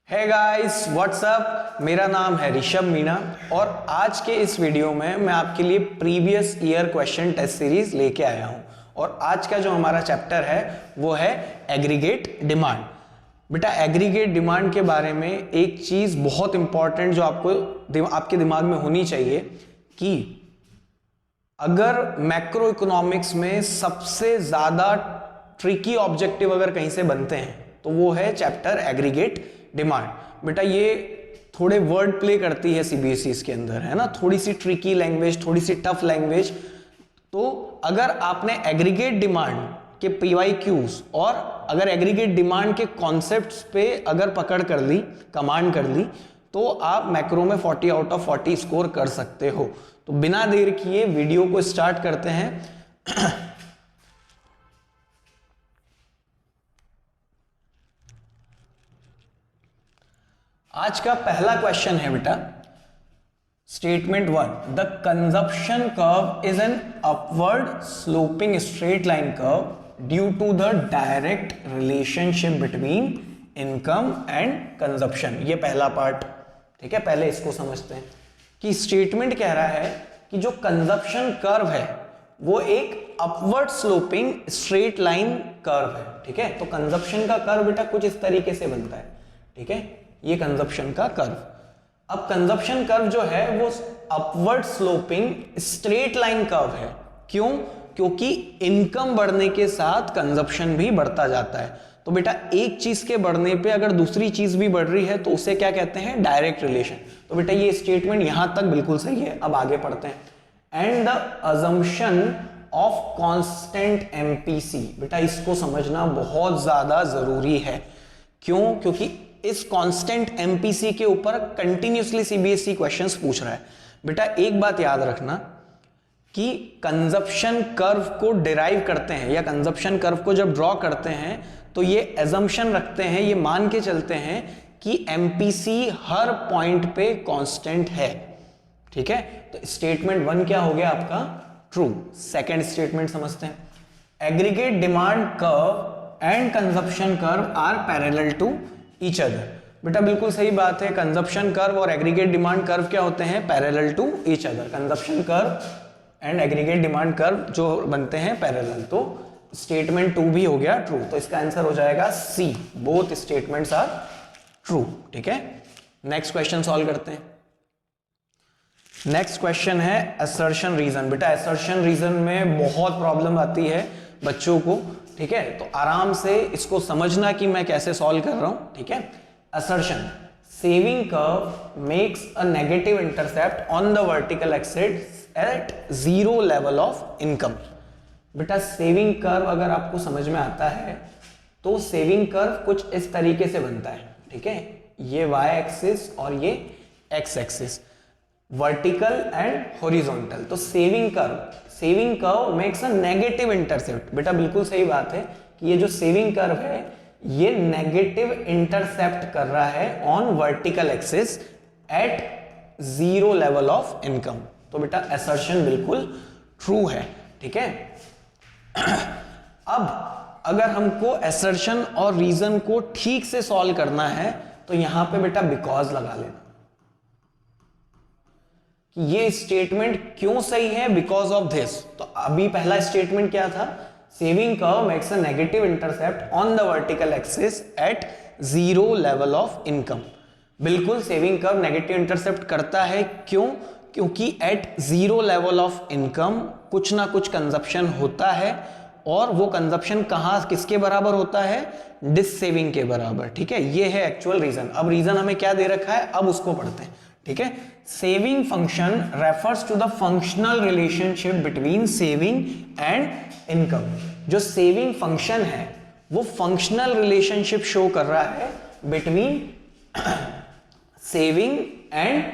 Hey guys what's up, मेरा नाम है ऋषभ मीणा और आज के इस वीडियो में मैं आपके लिए previous year question test series लेके आया हूं। और आज का जो हमारा चैप्टर है वो है एग्रीगेट डिमांड। बेटा एग्रीगेट डिमांड के बारे में एक चीज बहुत इंपॉर्टेंट जो आपके दिमाग में होनी चाहिए कि अगर मैक्रो इकोनॉमिक्स में सबसे ज्यादा ट्रिकी ऑब्जेक्टिव अगर कहीं से बनते हैं तो वो है चैप्टर एग्रीगेट डिमांड। बेटा ये थोड़े वर्ड प्ले करती है सीबीएसई के अंदर, है ना, थोड़ी सी ट्रिकी लैंग्वेज, थोड़ी सी टफ लैंग्वेज। तो अगर आपने एग्रीगेट डिमांड के पीवाईक्यूज और अगर एग्रीगेट डिमांड के कॉन्सेप्ट्स पे अगर पकड़ कर ली, कमांड कर ली, तो आप मैक्रो में 40 आउट ऑफ 40 स्कोर कर सकते हो। तो बिना देर किए वीडियो को स्टार्ट करते हैं। आज का पहला क्वेश्चन है बेटा, statement 1, the consumption curve is an upward sloping straight line curve due to the direct relationship between income and consumption. ये पहला पार्ट, ठीक है। पहले इसको समझते हैं कि स्टेटमेंट कह रहा है कि जो कंजप्शन कर्व है वो एक upward sloping straight line curve है, ठीक है। तो कंजप्शन का कर्व बेटा कुछ इस तरीके से बनता है, ठीक है। ये कंजप्शन का कर्व। अब कंजप्शन कर्व जो है वो upward sloping straight line curve है। क्यों? क्योंकि इनकम बढ़ने के साथ कंजप्शन भी बढ़ता जाता है। तो बेटा एक चीज के बढ़ने पे अगर दूसरी चीज भी बढ़ रही है तो उसे क्या कहते हैं? Direct relation. तो बेटा ये स्टेटमेंट यहां तक बिल्कुल सही है। अब आगे पढ़ते हैं। And the assumption of constant MPC. बेटा इसको समझना बहुत ज्यादा जरूरी है। क्यों? क्योंकि इस कांस्टेंट एमपीसी के ऊपर कंटिन्यूसली सीबीएसई क्वेश्चंस पूछ रहा है। बेटा एक बात याद रखना कि कंजप्शन कर्व को डिराइव करते हैं या कंजप्शन कर्व को जब ड्रॉ करते हैं तो ये एजम्पशन रखते हैं, ये मान के चलते हैं कि एमपीसी हर पॉइंट पे कांस्टेंट है, ठीक है। तो स्टेटमेंट 1 क्या हो गया आपका? ट्रू। सेकेंड स्टेटमेंट समझते हैं। Aggregate demand curve and consumption curve are parallel to each other. बेटा बिल्कुल सही बात है। कंजप्शन कर्व और एग्रीगेट डिमांड कर्व क्या होते हैं? Parallel to each other. Consumption curve and aggregate demand curve जो बनते हैं पैरेलल। तो स्टेटमेंट 2 भी हो गया ट्रू। तो इसका आंसर हो जाएगा सी, बोथ स्टेटमेंट्स आर ट्रू, ठीक है। नेक्स्ट क्वेश्चन सॉल्व करते हैं। नेक्स्ट क्वेश्चन है असर्शन रीजन। बेटा असर्शन रीजन में बहुत प्रॉब्लम आती है बच्चों को, ठीक है। तो आराम से इसको समझना कि मैं कैसे सॉल्व कर रहा हूं, ठीक है। Assertion, saving curve makes a negative intercept on the vertical axis at zero level of income. बेटा सेविंग कर्व अगर आपको समझ में आता है तो सेविंग कर्व कुछ इस तरीके से बनता है, ठीक है। ये वाई एक्सिस और ये X axis, vertical and horizontal. तो saving curve makes a negative intercept. बेटा बिल्कुल सही बात है कि ये जो सेविंग कर्व है ये नेगेटिव इंटरसेप्ट कर रहा है on vertical axis at zero level of income. तो बेटा असर्शन बिल्कुल ट्रू है, ठीक है। अब अगर हमको असर्शन और रीजन को ठीक से सॉल्व करना है तो यहां पे बेटा बिकॉज लगा लेना। ये स्टेटमेंट क्यों सही है? Because of this. तो अभी पहला स्टेटमेंट क्या था? Saving curve makes a negative intercept on the vertical axis at zero level of income. बिल्कुल सेविंग कर्व नेगेटिव इंटरसेप्ट करता है। क्यों? क्योंकि at zero level of income कुछ ना कुछ कंजप्शन होता है और वो कंजप्शन कहां किसके बराबर होता है? डिस सेविंग के बराबर, ठीक है। ये है एक्चुअल रीजन। अब रीजन हमें क्या दे रखा है, अब उसको पढ़ते हैं, ठीक है। Saving function refers to the functional relationship between saving and income. जो सेविंग फंक्शन है वो फंक्शनल रिलेशनशिप शो कर रहा है बिटवीन सेविंग एंड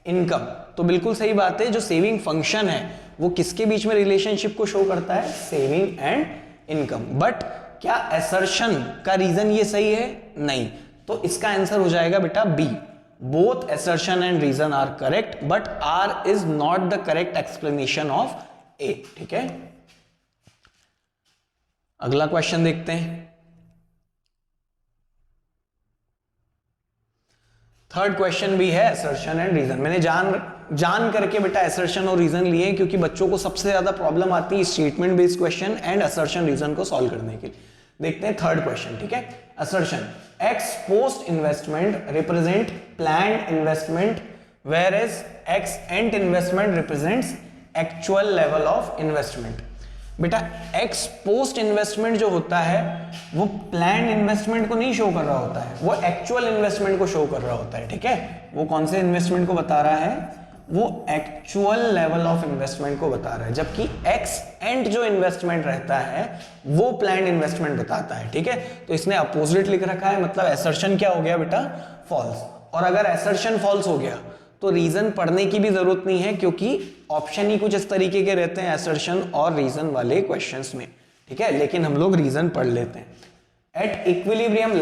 इनकम। तो बिल्कुल सही बात है, जो सेविंग फंक्शन है वो किसके बीच में रिलेशनशिप को शो करता है? Saving and income. बट क्या असर्शन का रीजन ये सही है? नहीं। तो इसका आंसर हो जाएगा बेटा B, both assertion and reason are correct but R is not the correct explanation of A, ठीक है। अगला क्वेश्चन देखते हैं। थर्ड क्वेश्चन भी है असर्शन एंड रीजन। मैंने जान करके बेटा असर्शन और रीजन लिए क्योंकि बच्चों को सबसे ज्यादा प्रॉब्लम आती है statement based question and assertion reason को सॉल्व करने के लिए। देखते हैं थर्ड क्वेश्चन, ठीक है। Assertion, ex post investment represent planned investment whereas ex ante investment represents actual level of investment. बेटा एक्स पोस्ट इन्वेस्टमेंट जो होता है वो प्लान्ड इन्वेस्टमेंट को नहीं शो कर रहा होता है, वो एक्चुअल इन्वेस्टमेंट को शो कर रहा होता है, ठीक है। वो कौन से इन्वेस्टमेंट को बता रहा है, वो एक्चुअल लेवल ऑफ इन्वेस्टमेंट को बता रहा है, जबकि एक्स एंड जो इन्वेस्टमेंट रहता है वो प्लान्ड इन्वेस्टमेंट बताता है, ठीक है। तो इसने अपोजिट लिख रखा है, मतलब असर्शन क्या हो गया बेटा, फॉल्स। और अगर असर्शन फॉल्स हो गया तो रीजन पढ़ने की भी जरूरत नहीं है क्योंकि ऑप्शन ही कुछ इस तरीके के रहते हैं असर्शन और रीजन वाले क्वेश्चंस में, ठीक है। लेकिन हम लोग रीजन पढ़ लेते हैं। At equilibrium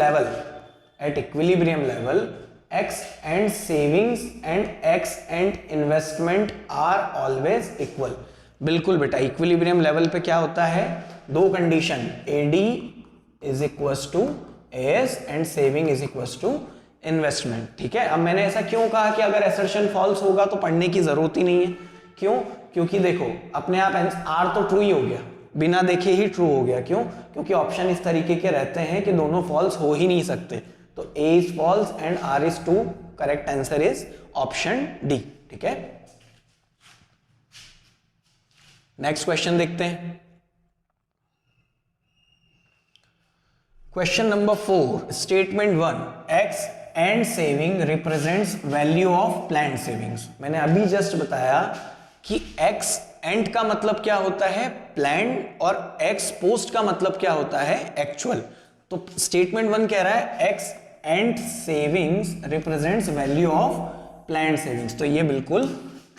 level ex ante savings and ex ante investment are always equal. बिल्कुल बेटा, इक्विलिब्रियम लेवल पे क्या होता है, दो condition, AD is equal to S and saving is equal to investment, ठीक है। अब मैंने ऐसा क्यों कहा कि अगर असर्शन फॉल्स होगा तो पढ़ने की जरूरत ही नहीं है, क्यों, क्योंकि देखो अपने आप आर तो ट्रू ही हो गया, बिना देखे ही ट्रू हो गया। क्यों, क्योंकि ऑप्शन इस तरीके के रहते हैं कि दोनों फॉल्स हो ही नहीं सकते। तो A is false and R is true, correct answer is option D, ठीक है। नेक्स्ट क्वेश्चन देखते हैं। Question number 4, statement 1, ex ante saving represents value of planned savings. मैंने अभी जस्ट बताया कि एक्स एंड का मतलब क्या होता है, प्लान्ड, और एक्स पोस्ट का मतलब क्या होता है, एक्चुअल। तो स्टेटमेंट 1 कह रहा है x ante savings represents value of planned savings, तो ये बिल्कुल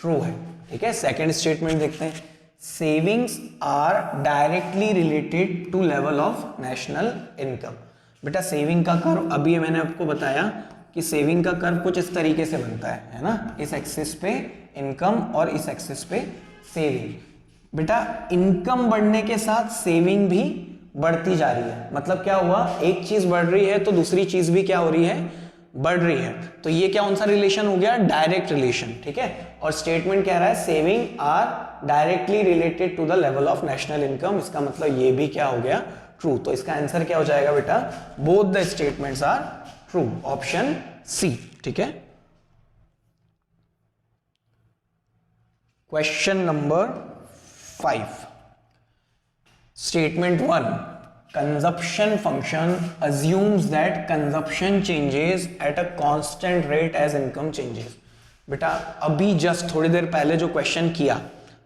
ट्रू है, ठीक है। सेकंड स्टेटमेंट देखते हैं, savings are directly related to level of national income. बेटा सेविंग का कर्व, अभी मैंने आपको बताया कि सेविंग का कर्व कुछ इस तरीके से बनता है ना, इस एक्सिस पे इनकम और इस एक्सिस पे सेविंग। बेटा इनकम बढ़ने के साथ सेविंग भी बढ़ती जा रही है, मतलब क्या हुआ, एक चीज बढ़ रही है तो दूसरी चीज भी क्या हो रही है, बढ़ रही है। तो ये क्या कौन सा रिलेशन हो गया, डायरेक्ट रिलेशन, ठीक है। और स्टेटमेंट कह रहा है saving are directly related to the level of national income, इसका मतलब ये भी क्या हो गया, ट्रू। तो इसका आंसर क्या हो जाएगा बेटा, both the statements are true, option C, ठीक है। Question number 5, statement 1, consumption function assumes that consumption changes at a constant rate as income changes। बेटा अभी जस्ट थोड़ी देर पहले जो क्वेश्चन किया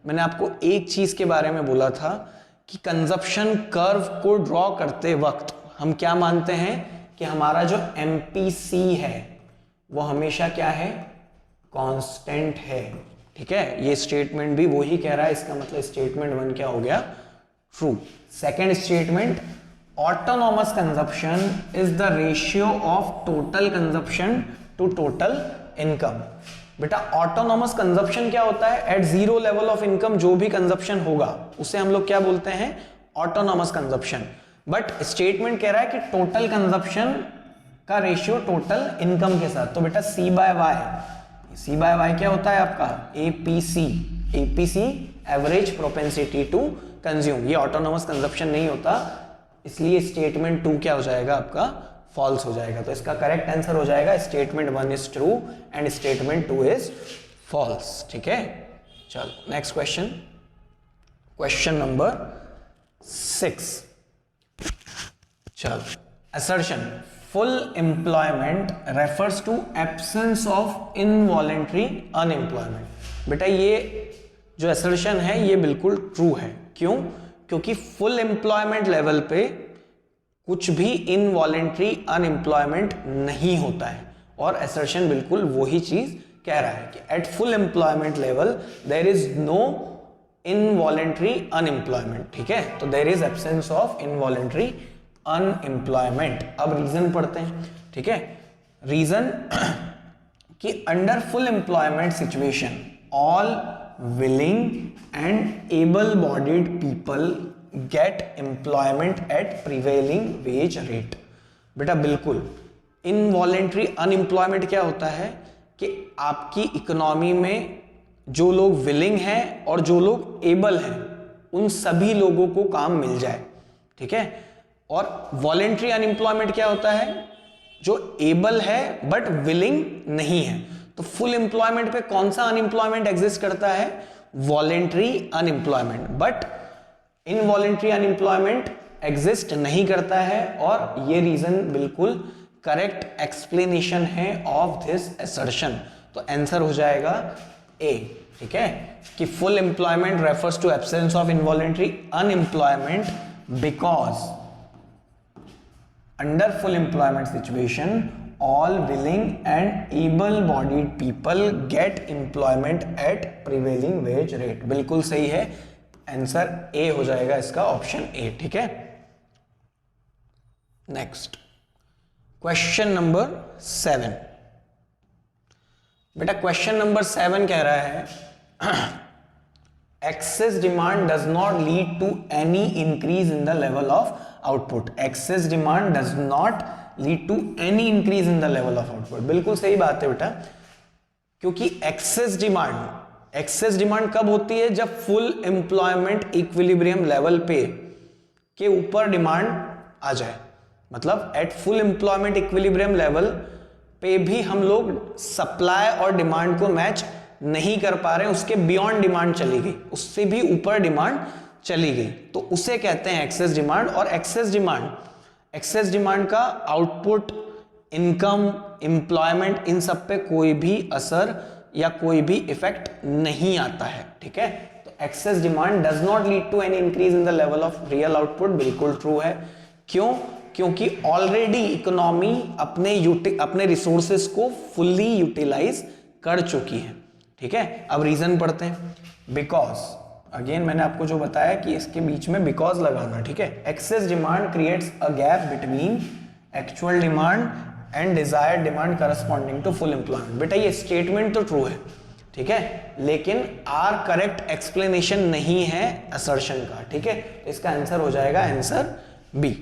मैंने आपको एक चीज के बारे में बोला था कि कंजप्शन कर्व को ड्रॉ करते वक्त हम क्या मानते हैं कि हमारा जो MPC है वो हमेशा क्या है, कांस्टेंट है, ठीक है। ये स्टेटमेंट भी वही कह रहा है, इसका मतलब स्टेटमेंट 1 क्या हो गया, true. Second statement, autonomous consumption is the ratio of total consumption to total income. बेटा ऑटोनॉमस कंजप्शन क्या होता है, at zero level of income जो भी कंजप्शन होगा उसे हम लोग क्या बोलते हैं, ऑटोनॉमस कंजप्शन। बट स्टेटमेंट कह रहा है कि टोटल कंजप्शन का रेशियो टोटल इनकम के साथ। तो बेटा C बाय वाई क्या होता है आपका, APC average propensity to consume. ये ऑटोनॉमस कंजप्शन नहीं होता, इसलिए स्टेटमेंट 2 क्या हो जाएगा आपका, फॉल्स हो जाएगा। तो इसका करेक्ट आंसर हो जाएगा statement 1 is true and statement 2 is false, ठीक है। चलो नेक्स्ट क्वेश्चन, क्वेश्चन नंबर 6। चलो, assertion full employment refers to absence of involuntary unemployment। बेटा ये जो assertion है ये बिल्कुल ट्रू है, क्यों, क्योंकि फुल एम्प्लॉयमेंट लेवल पे कुछ भी इनवॉलेंट्री अनएम्प्लॉयमेंट नहीं होता है, और assertion बिल्कुल वही चीज कह रहा है कि at full employment level there is no involuntary unemployment, ठीक है। तो there is absence of involuntary unemployment. अब रीजन पढ़ते हैं, ठीक है। रीजन कि under full employment situation all willing and able-bodied people get employment at prevailing wage rate। बेटा बिल्कुल इनवॉलेंट्री अनएम्प्लॉयमेंट क्या होता है कि आपकी इकोनॉमी में जो लोग विलिंग हैं और जो लोग एबल हैं उन सभी लोगों को काम मिल जाए, ठीक है। और वॉलेंट्री अनएम्प्लॉयमेंट क्या होता है, जो एबल है बट विलिंग नहीं है। तो फुल एम्प्लॉयमेंट पे कौन सा अनएम्प्लॉयमेंट एग्जिस्ट करता है, voluntary unemployment, but involuntary unemployment exist नहीं करता है। और ये रीजन बिल्कुल करेक्ट एक्सप्लेनेशन है ऑफ दिस असर्शन। तो आंसर हो जाएगा ए, ठीक है, कि full employment refers to absence of involuntary unemployment because under full employment situation all willing and able bodied people get employment at prevailing wage rate। बिल्कुल सही है, आंसर ए हो जाएगा इसका, ऑप्शन ए, ठीक है। Next question number 7। बेटा question number 7 कह रहा है excess demand does not lead to any increase in the level of output। excess demand does not lead to any increase in the level of output। बिल्कुल सही बात है बेटा, क्योंकि excess demand कब होती है, जब फुल एम्प्लॉयमेंट इक्विलिब्रियम लेवल पे के ऊपर डिमांड आ जाए। मतलब eight full employment equilibrium level पे भी हम लोग सप्लाई और डिमांड को मैच नहीं कर पा रहे हैं, उसके बियॉन्ड डिमांड चली गई, उससे भी ऊपर डिमांड चली गई, तो उसे कहते हैं एक्सेस डिमांड। और एक्सेस डिमांड का आउटपुट, इनकम, एम्प्लॉयमेंट, इन सब पे कोई भी असर या कोई भी इफेक्ट नहीं आता है, ठीक है। तो excess demand does not lead to any increase in the level of real output, बिल्कुल ट्रू है। क्यों, क्योंकि ऑलरेडी इकोनॉमी अपने रिसोर्सेस को फुल्ली यूटिलाइज कर चुकी है, ठीक है। अब रीजन पढ़ते हैं। बिकॉज, अगेन मैंने आपको जो बताया कि इसके बीच में बिकॉज लगाना, ठीक है। Excess demand creates a gap between actual demand and desired demand corresponding to full employment. बेटा ये स्टेटमेंट तो ट्रू है, ठीक है, लेकिन आर करेक्ट एक्सप्लेनेशन नहीं है असर्शन का, ठीक है। तो इसका आंसर हो जाएगा answer B.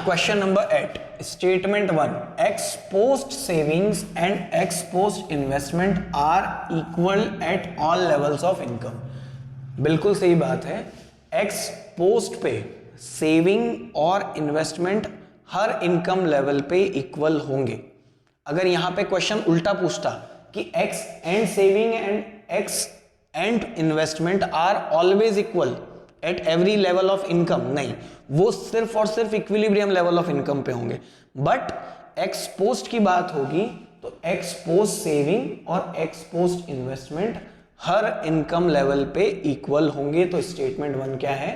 Question number 8, statement 1, ex post savings and ex post investment are equal at all levels of income। बिल्कुल सही बात है, ex post पे सेविंग और इन्वेस्टमेंट हर इनकम लेवल पे इक्वल होंगे। अगर यहां पे क्वेश्चन उल्टा पूछता कि ex ante saving and ex ante investment are always equal at every level of income, नहीं, वो सिर्फ और सिर्फ इक्विलिब्रियम लेवल ऑफ इनकम पे होंगे। बट एक्स पोस्ट की बात होगी तो एक्स पोस्ट सेविंग और एक्स पोस्ट इन्वेस्टमेंट हर इनकम लेवल पे इक्वल होंगे। तो स्टेटमेंट 1 क्या है,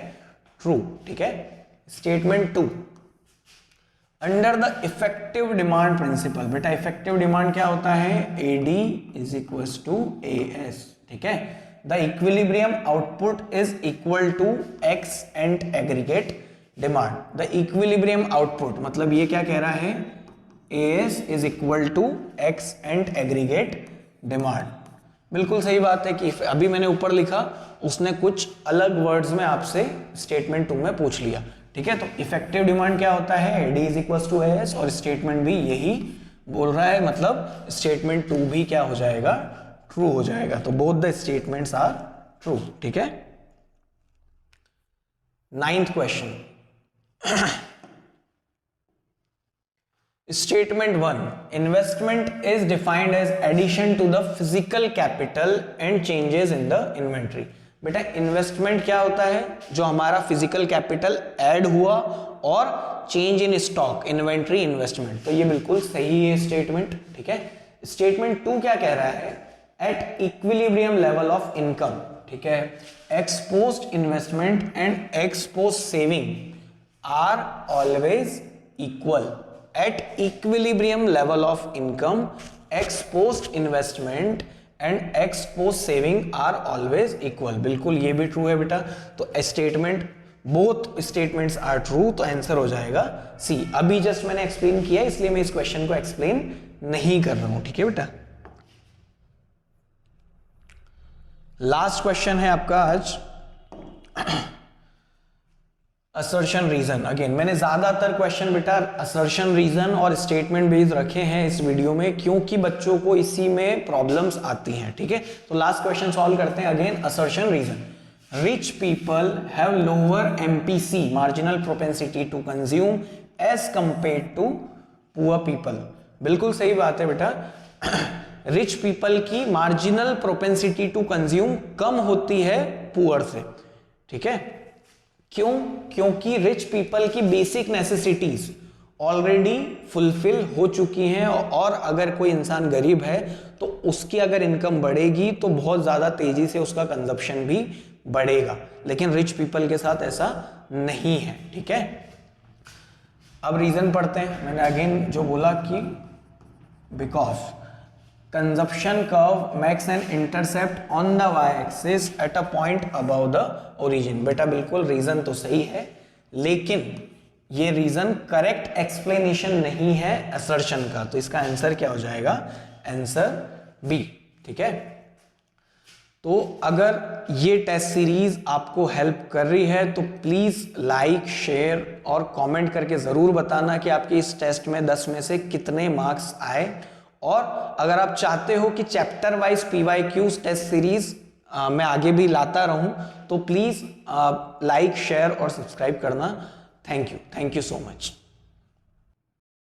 ट्रू, ठीक है। Statement 2, under the effective demand principle. बेटा इफेक्टिव डिमांड क्या होता है, AD is equal to AS, ठीक है। The equilibrium output is equal to X and aggregate demand। The equilibrium output मतलब ये क्या कह रहा है, AS is equal to X and aggregate demand। बिल्कुल सही बात है कि अभी मैंने ऊपर लिखा, उसने कुछ अलग वर्ड्स में आपसे स्टेटमेंट 2 में पूछ लिया, ठीक है। तो इफेक्टिव डिमांड क्या होता है, AD is equal to AS, और स्टेटमेंट भी यही बोल रहा है, मतलब स्टेटमेंट 2 भी क्या हो जाएगा, ट्रू हो जाएगा। तो both the statements are true, ठीक है। 9th question, statement 1, investment is defined as addition to the physical capital and changes in the inventory. बेटा इन्वेस्टमेंट क्या होता है, जो हमारा फिजिकल कैपिटल ऐड हुआ और change in stock, inventory investment. तो ये बिल्कुल सही है स्टेटमेंट, ठीक है। स्टेटमेंट 2 क्या कह रहा है, at equilibrium level of income, ठीक है, ex post investment and ex post saving are always equal. At equilibrium level of income ex post investment and ex post saving are always equal. बिल्कुल ये भी true है बेटा। तो statement, both statements are true, तो answer हो जाएगा सी। अभी जस्ट मैंने एक्सप्लेन किया, इसलिए मैं इस क्वेश्चन को एक्सप्लेन नहीं कर रहा हूं, ठीक है बेटा। लास्ट क्वेश्चन है आपका आज असर्शन रीजन। अगेन मैंने ज्यादातर क्वेश्चन बेटा असर्शन रीजन और स्टेटमेंट बेस्ड रखे हैं इस वीडियो में, क्योंकि बच्चों को इसी में प्रॉब्लम्स आती हैं, ठीक है। तो लास्ट क्वेश्चन सॉल्व करते हैं। Again assertion reason, rich people have lower MPC marginal propensity to consume as compare to poor people. बिल्कुल सही बात है बेटा। रिच पीपल की मार्जिनल प्रोपेंसिटी टू कंज्यूम कम होती है पुअर से, ठीक है। क्यों? क्योंकि रिच पीपल की बेसिक नेसेसिटीज ऑलरेडी फुलफिल हो चुकी हैं, और अगर कोई इंसान गरीब है तो उसकी अगर इनकम बढ़ेगी तो बहुत ज्यादा तेजी से उसका कंजप्शन भी बढ़ेगा, लेकिन रिच पीपल के साथ ऐसा नहीं है, ठीक है। अब रीजन पढ़ते हैं। मैंने अगेन जो बोला कि because consumption curve makes an intercept on the y-axis at a point above the origin। बेटा बिल्कुल रीजन तो सही है, लेकिन ये रीजन करेक्ट एक्सप्लेनेशन नहीं है असर्शन का, तो इसका आंसर क्या हो जाएगा? आंसर बी, ठीक है। तो अगर ये टेस्ट सीरीज आपको हेल्प कर रही है तो प्लीज लाइक, शेयर और कमेंट करके जरूर बताना कि आपके इस टेस्ट में 10 में से कितने मार्क्स आए। और अगर आप चाहते हो कि chapter wise PYQs test series मैं आगे भी लाता रहूं तो प्लीज लाइक, शेयर और सब्सक्राइब करना। Thank you so much.